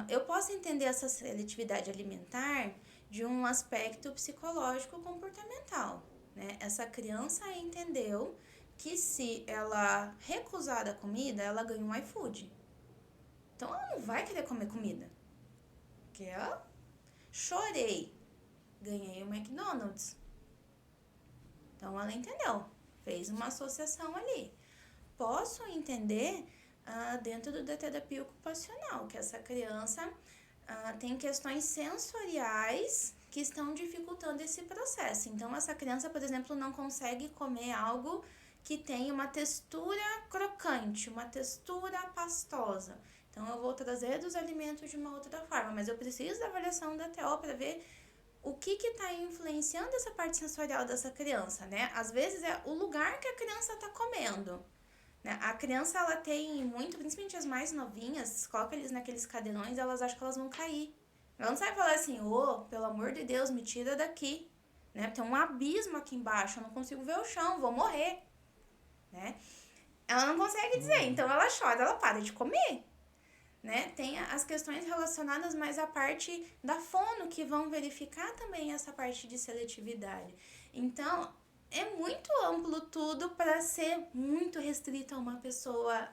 Eu posso entender essa seletividade alimentar de um aspecto psicológico comportamental. Né? Essa criança entendeu que se ela recusar a comida, ela ganha um iFood. Então, ela não vai querer comer comida. Porque eu chorei, ganhei o McDonald's. Então, ela entendeu, fez uma associação ali. Posso entender dentro da terapia ocupacional, que essa criança tem questões sensoriais que estão dificultando esse processo. Então, essa criança, por exemplo, não consegue comer algo que tem uma textura crocante, uma textura pastosa. Então, eu vou trazer dos alimentos de uma outra forma, mas eu preciso da avaliação da TO para ver o que está influenciando essa parte sensorial dessa criança, né? Às vezes é o lugar que a criança está comendo. Né? A criança, ela tem muito, principalmente as mais novinhas, coloca eles naqueles cadeirões, elas acham que elas vão cair. Ela não sabe falar assim, pelo amor de Deus, me tira daqui. Né? Tem um abismo aqui embaixo, eu não consigo ver o chão, vou morrer. Né? Ela não consegue dizer, então ela chora, ela para de comer. Né? Tem as questões relacionadas mais à parte da fono, que vão verificar também essa parte de seletividade. Então, é muito amplo tudo para ser muito restrito a uma pessoa,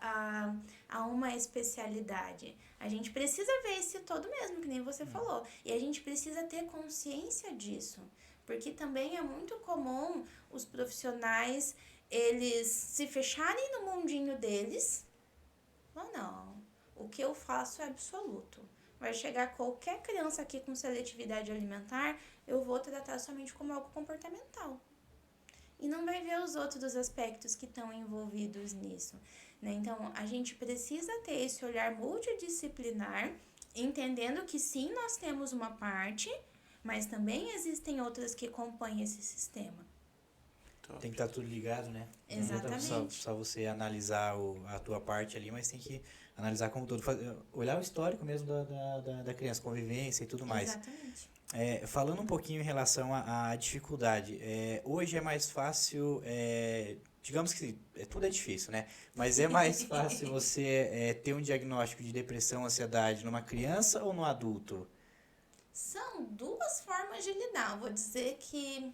a uma especialidade. A gente precisa ver esse todo mesmo, que nem você falou. E a gente precisa ter consciência disso. Porque também é muito comum os profissionais, eles se fecharem no mundinho deles. Não. O que eu faço é absoluto. Vai chegar qualquer criança aqui com seletividade alimentar, eu vou tratar somente como algo comportamental. E não vai ver os outros aspectos que estão envolvidos nisso. Né? Então, a gente precisa ter esse olhar multidisciplinar, entendendo que sim, nós temos uma parte, mas também existem outras que compõem esse sistema. Tem que estar tudo ligado, né? Exatamente. Não é só você analisar a tua parte ali, mas tem que analisar como todo. Olhar o histórico mesmo da criança, convivência e tudo mais. Exatamente. Falando um pouquinho em relação à dificuldade, hoje é mais fácil, digamos que tudo é difícil, né? Mas é mais fácil você ter um diagnóstico de depressão, ansiedade numa criança ou no adulto? São duas formas de lidar. Vou dizer que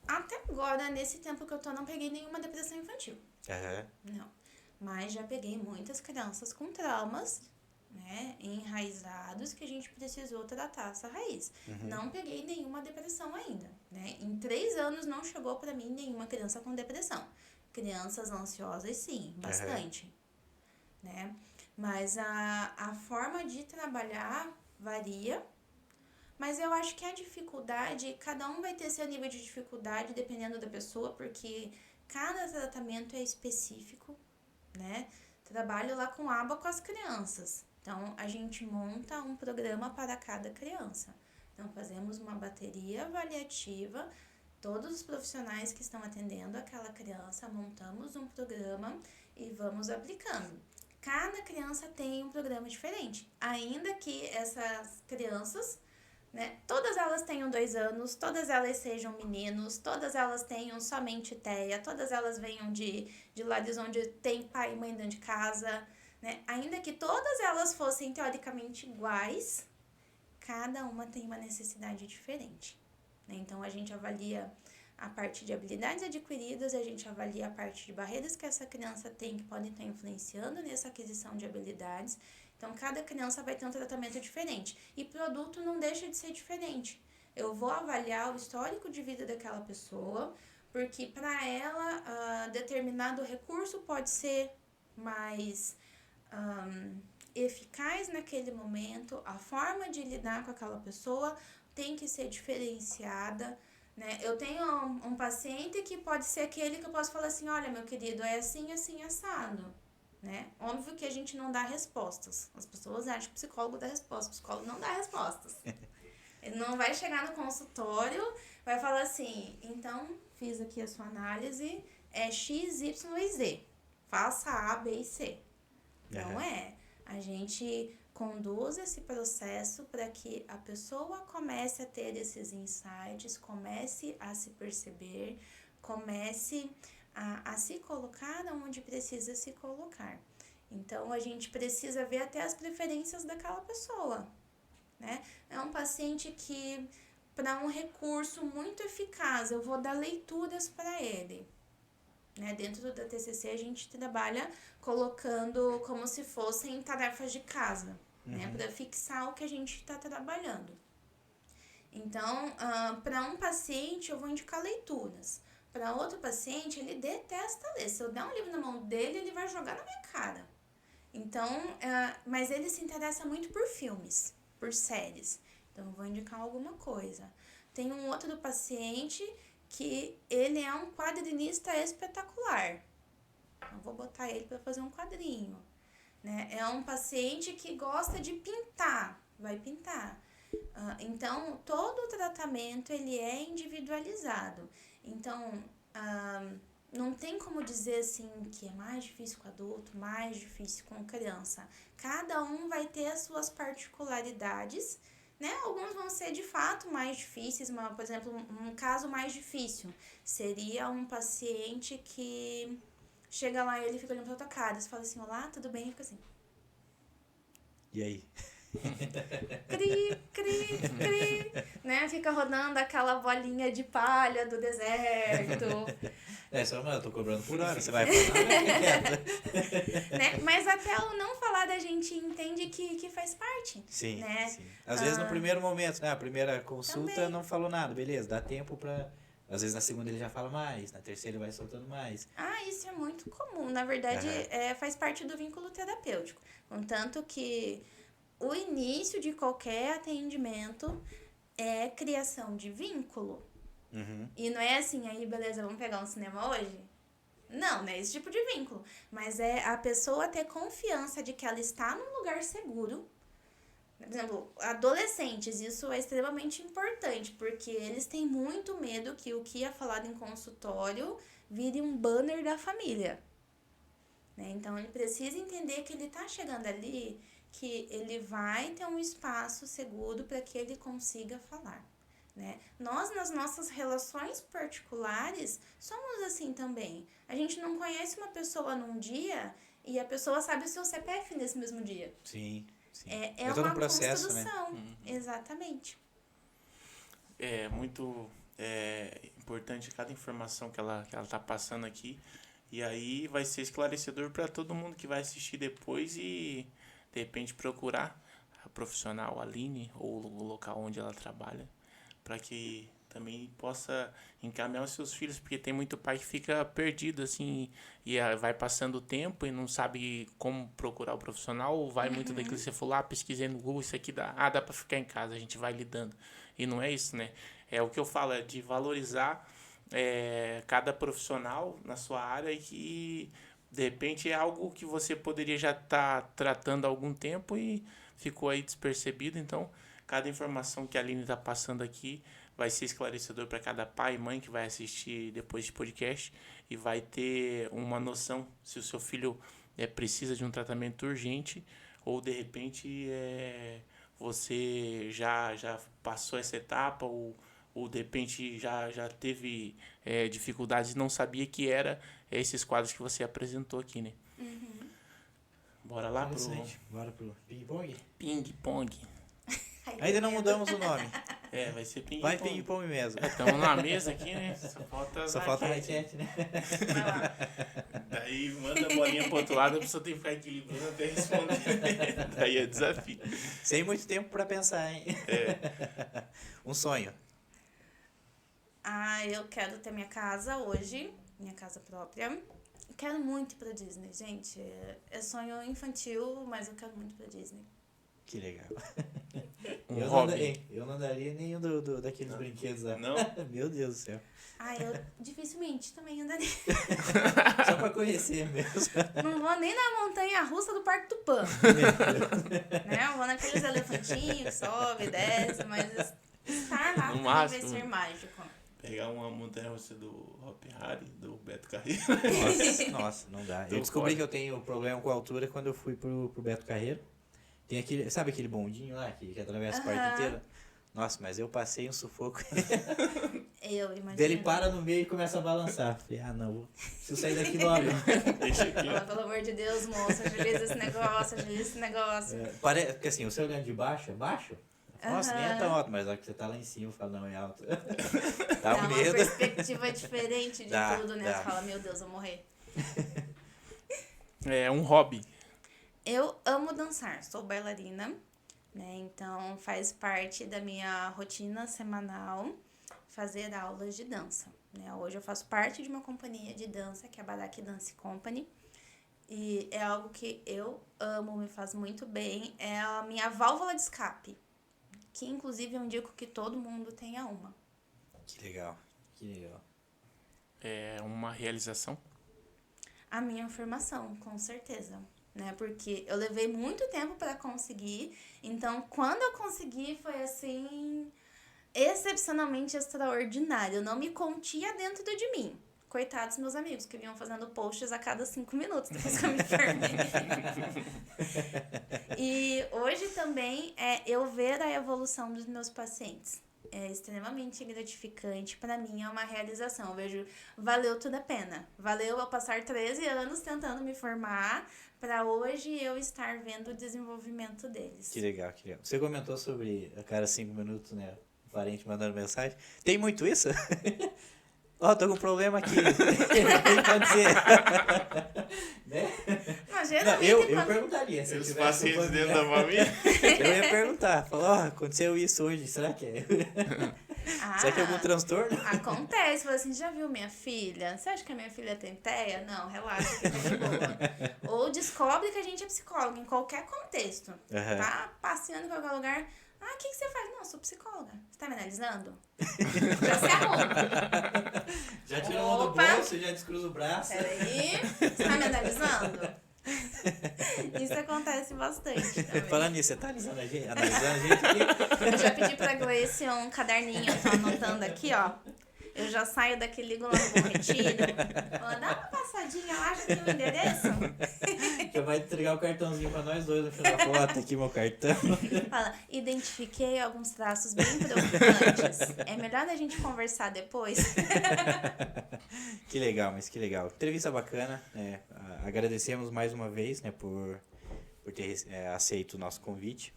até agora, nesse tempo que eu tô, não peguei nenhuma depressão infantil. Não. Mas já peguei muitas crianças com traumas, né, enraizados, que a gente precisou tratar essa raiz. Não peguei nenhuma depressão ainda, né? Em 3 anos não chegou pra mim nenhuma criança com depressão. Crianças ansiosas, sim, bastante. Né? Mas a forma de trabalhar varia. Mas eu acho que a dificuldade, cada um vai ter seu nível de dificuldade dependendo da pessoa, porque cada tratamento é específico, né? Trabalho lá com aba com as crianças. Então, a gente monta um programa para cada criança. Então, fazemos uma bateria avaliativa, todos os profissionais que estão atendendo aquela criança, montamos um programa e vamos aplicando. Cada criança tem um programa diferente. Ainda que essas crianças, né, todas elas tenham 2 anos, todas elas sejam meninos, todas elas tenham somente TEA, todas elas venham de lares onde tem pai e mãe dentro de casa, né? Ainda que todas elas fossem teoricamente iguais, cada uma tem uma necessidade diferente, né? Então, a gente avalia a parte de habilidades adquiridas, a gente avalia a parte de barreiras que essa criança tem que podem estar influenciando nessa aquisição de habilidades. Então, cada criança vai ter um tratamento diferente. E produto não deixa de ser diferente. Eu vou avaliar o histórico de vida daquela pessoa, porque para ela, determinado recurso pode ser mais eficaz naquele momento, a forma de lidar com aquela pessoa tem que ser diferenciada, né? Eu tenho um paciente que pode ser aquele que eu posso falar assim, olha, meu querido, é assim, assim, assado, né? Óbvio que a gente não dá respostas. As pessoas acham que o psicólogo dá respostas. O psicólogo não dá respostas. Ele não vai chegar no consultório, vai falar assim, então, fiz aqui a sua análise, é X, Y e Z. Faça A, B e C. Não é. A gente conduz esse processo para que a pessoa comece a ter esses insights, comece a se perceber, comece a se colocar onde precisa se colocar. Então, a gente precisa ver até as preferências daquela pessoa, né? É um paciente que, para um recurso muito eficaz, eu vou dar leituras para ele, né? Dentro da TCC, a gente trabalha colocando como se fossem tarefas de casa, né? Para fixar o que a gente está trabalhando. Então, para um paciente, eu vou indicar leituras. Para outro paciente, ele detesta ler. Se eu der um livro na mão dele, ele vai jogar na minha cara. Então, mas ele se interessa muito por filmes, por séries. Então, eu vou indicar alguma coisa. Tem um outro paciente que ele é um quadrinista espetacular. Eu vou botar ele para fazer um quadrinho, né? É um paciente que gosta de pintar, vai pintar. Então, todo o tratamento ele é individualizado. Então, não tem como dizer assim que é mais difícil com adulto, mais difícil com criança. Cada um vai ter as suas particularidades, né? Alguns vão ser de fato mais difíceis, mas, por exemplo, um caso mais difícil seria um paciente que chega lá e ele fica olhando pra tua cara, você fala assim, olá, tudo bem? E fica assim. E aí? Cri, cri, cri, né? Fica rodando aquela bolinha de palha do deserto. Só, mas eu tô cobrando por hora, você vai falar. Né? Mas até o não falar da gente entende que faz parte. Sim, né? sim. Às vezes no primeiro momento, né? A primeira consulta Também. não falou nada, beleza, dá tempo pra... Às vezes na segunda ele já fala mais, na terceira ele vai soltando mais. Isso é muito comum. Na verdade, faz parte do vínculo terapêutico. Contanto que o início de qualquer atendimento é criação de vínculo. E não é assim, aí beleza, vamos pegar um cinema hoje? Não é esse tipo de vínculo. Mas é a pessoa ter confiança de que ela está num lugar seguro. Por exemplo, adolescentes, isso é extremamente importante, porque eles têm muito medo que o que é falado em consultório vire um banner da família. Né? Então, ele precisa entender que ele está chegando ali, que ele vai ter um espaço seguro para que ele consiga falar. Né? Nós, nas nossas relações particulares, somos assim também. A gente não conhece uma pessoa num dia e a pessoa sabe o seu CPF nesse mesmo dia. Sim. Sim. É todo uma um processo, construção. né? Exatamente. É muito importante cada informação que ela tá passando aqui. E aí vai ser esclarecedor para todo mundo que vai assistir depois e, de repente, procurar a profissional, a Aline, ou o local onde ela trabalha, para que também possa encaminhar os seus filhos, porque tem muito pai que fica perdido, assim, e vai passando o tempo e não sabe como procurar o profissional, ou vai muito daquilo que você falou, pesquisei no Google, isso aqui dá para ficar em casa, a gente vai lidando. E não é isso, né? É o que eu falo, é de valorizar cada profissional na sua área e que, de repente, é algo que você poderia já estar tratando há algum tempo e ficou aí despercebido. Então, cada informação que a Aline está passando aqui vai ser esclarecedor para cada pai e mãe que vai assistir depois de podcast e vai ter uma noção se o seu filho precisa de um tratamento urgente, ou de repente você já passou essa etapa, ou de repente já teve dificuldades e não sabia que era esses quadros que você apresentou aqui, né? Bora lá pro Bora pro ping-pong? ping-pong. Ainda não mudamos o nome. Vai ser ping-pong. Vai ping-pong mesmo. Estamos na mesa aqui, né? Só falta a raquete, né? Vai lá. Daí manda a bolinha pro outro lado, a pessoa tem que ficar equilibrando até responder. Daí é desafio. Sem muito tempo pra pensar, hein? Um sonho. Eu quero ter minha casa hoje, minha casa própria. Quero muito ir pra Disney, gente. É sonho infantil, mas eu quero muito ir pra Disney. Que legal. Hobby. Eu não daria nenhum daqueles brinquedos lá. Não? Meu Deus do céu. Eu dificilmente também andaria. Só pra conhecer mesmo. Não vou nem na montanha-russa do Parque Tupã. Né? Eu vou naqueles elefantinhos que sobe, desce, mas estar lá No também máximo. vai ser mágico. Pegar uma montanha-russa do Hop Harry, do Beto Carreiro. Nossa, não dá. Então Eu descobri pode. que eu tenho problema com a altura quando eu fui pro Beto Carreiro. Tem aquele, sabe aquele bondinho lá que atravessa o parque inteiro? Nossa, mas eu passei um sufoco. Eu imagino. Daí ele para no meio e começa a balançar. Falei, não, preciso sair daqui logo. Deixa aqui. Pelo amor de Deus, moça, agiliza esse negócio. Parece que assim, você olhando de baixo, é baixo? Nossa, nem é tão alto, mas na hora que você tá lá em cima, fala, não, é alto. Dá Dá um uma medo. perspectiva diferente de Dá, tudo, né? dá. Você fala, meu Deus, eu vou morrer. É um hobby. Eu amo dançar, sou bailarina, né? Então faz parte da minha rotina semanal fazer aulas de dança, né? Hoje eu faço parte de uma companhia de dança, que é a Barack Dance Company. E é algo que eu amo, me faz muito bem. É a minha válvula de escape, que inclusive eu indico que todo mundo tenha uma. Que legal, que legal. É uma realização. A minha formação, com certeza, né? Porque eu levei muito tempo para conseguir, então quando eu consegui foi assim, excepcionalmente extraordinário. Eu não me contia dentro de mim. Coitados meus amigos, que vinham fazendo posts a cada 5 minutos depois que eu me formei. E hoje também eu ver a evolução dos meus pacientes. É extremamente gratificante. Para mim é uma realização. Eu vejo, valeu tudo a pena. Valeu eu passar 13 anos tentando me formar para hoje eu estar vendo o desenvolvimento deles. Que legal, que legal. Você comentou sobre a cada 5 minutos, né? O parente mandando mensagem. Tem muito isso? Tô com um problema aqui. O que pode ser? Né? Não, geralmente Eu quando... perguntaria. Se eu Os tivesse pacientes um dentro da família. Eu ia perguntar. Falar, aconteceu isso hoje. Será que é? Será que é algum transtorno? Acontece. Fala assim, já viu minha filha? Você acha que a minha filha tem TEA? Não, relaxa, fica de boa. Ou descobre que a gente é psicóloga em qualquer contexto. Tá passeando em qualquer lugar. O que você faz? Não, eu sou psicóloga. Você tá me analisando? Já se arruma. Já tira a mão do Opa. bolso, já descruza o braço. Peraí, você tá me analisando? Isso acontece bastante também. Falando nisso, você tá analisando a gente aqui? Eu já pedi pra Gleice um caderninho, eu tô anotando aqui, ó. Eu já saio daqui, ligo lá no Bom Retiro. Fala, dá uma passadinha lá, já tem o endereço. Já vai entregar o cartãozinho pra nós dois no final da foto, aqui meu cartão. Fala, identifiquei alguns traços bem preocupantes. É melhor a gente conversar depois. Que legal, mas que legal. Entrevista bacana, né? Agradecemos mais uma vez, né, por ter aceito o nosso convite.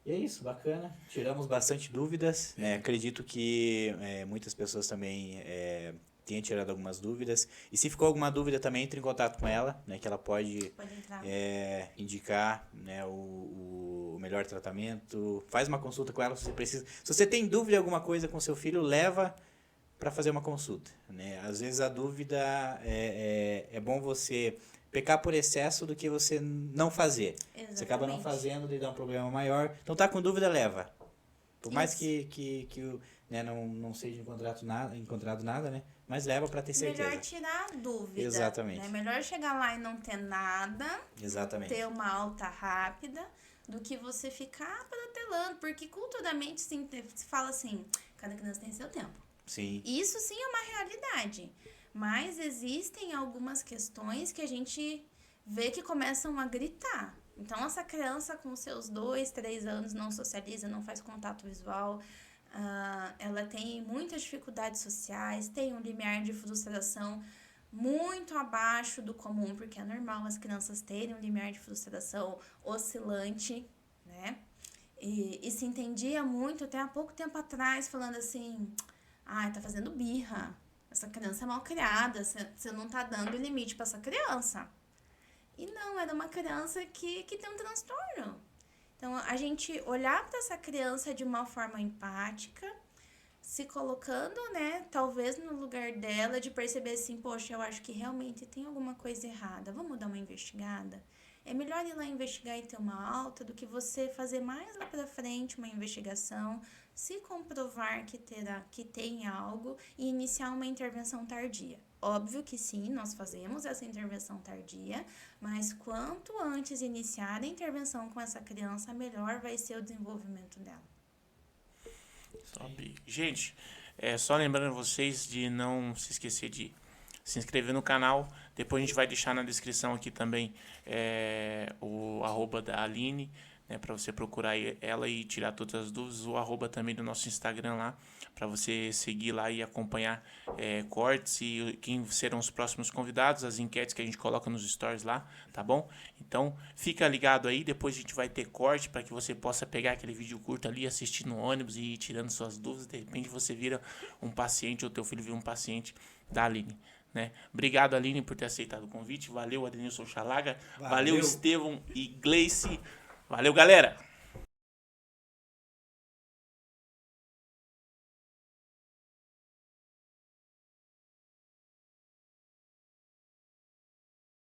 E é isso, bacana. Tiramos bastante dúvidas. Acredito que muitas pessoas também tenham tirado algumas dúvidas. E se ficou alguma dúvida também, entre em contato com ela, né, que ela pode entrar. indicar, né, o melhor tratamento. Faz uma consulta com ela se você precisa. Se você tem dúvida de alguma coisa com seu filho, leva para fazer uma consulta, né? Às vezes a dúvida é bom você pecar por excesso do que você não fazer. Exatamente. Você acaba não fazendo e dá um problema maior. Então tá com dúvida, leva. Por mais que né, não seja encontrado nada, né? Mas leva para ter certeza. Melhor tirar a dúvida. Exatamente. Né? Melhor chegar lá e não ter nada. Exatamente. Ter uma alta rápida do que você ficar protelando. Porque culturalmente se fala assim, cada criança tem seu tempo. Sim. Isso sim é uma realidade. Mas existem algumas questões que a gente vê que começam a gritar. Então, essa criança com seus 2, 3 anos não socializa, não faz contato visual, ela tem muitas dificuldades sociais, tem um limiar de frustração muito abaixo do comum, porque é normal as crianças terem um limiar de frustração oscilante, né? E se entendia muito até há pouco tempo atrás, falando assim, tá fazendo birra, essa criança é mal criada, você não tá dando limite para essa criança. E não, era uma criança que tem um transtorno. Então, a gente olhar para essa criança de uma forma empática, se colocando, né, talvez no lugar dela, de perceber assim, poxa, eu acho que realmente tem alguma coisa errada, vamos dar uma investigada? É melhor ir lá investigar e ter uma alta do que você fazer mais lá para frente uma investigação, se comprovar que tem algo e iniciar uma intervenção tardia. Óbvio que sim, nós fazemos essa intervenção tardia, mas quanto antes iniciar a intervenção com essa criança, melhor vai ser o desenvolvimento dela. Gente, só lembrando vocês de não se esquecer de se inscrever no canal. Depois a gente vai deixar na descrição aqui também o @, da Aline, né, para você procurar ela e tirar todas as dúvidas. O @ também do nosso Instagram lá, para você seguir lá e acompanhar cortes e quem serão os próximos convidados, as enquetes que a gente coloca nos stories lá, tá bom? Então, fica ligado aí, depois a gente vai ter corte para que você possa pegar aquele vídeo curto ali, assistir no ônibus e ir tirando suas dúvidas. De repente você vira um paciente ou teu filho vira um paciente da Aline, né? Obrigado, Aline, por ter aceitado o convite. Valeu, Adenilson Chalaga. Valeu, Estevão e Gleice. Valeu, galera!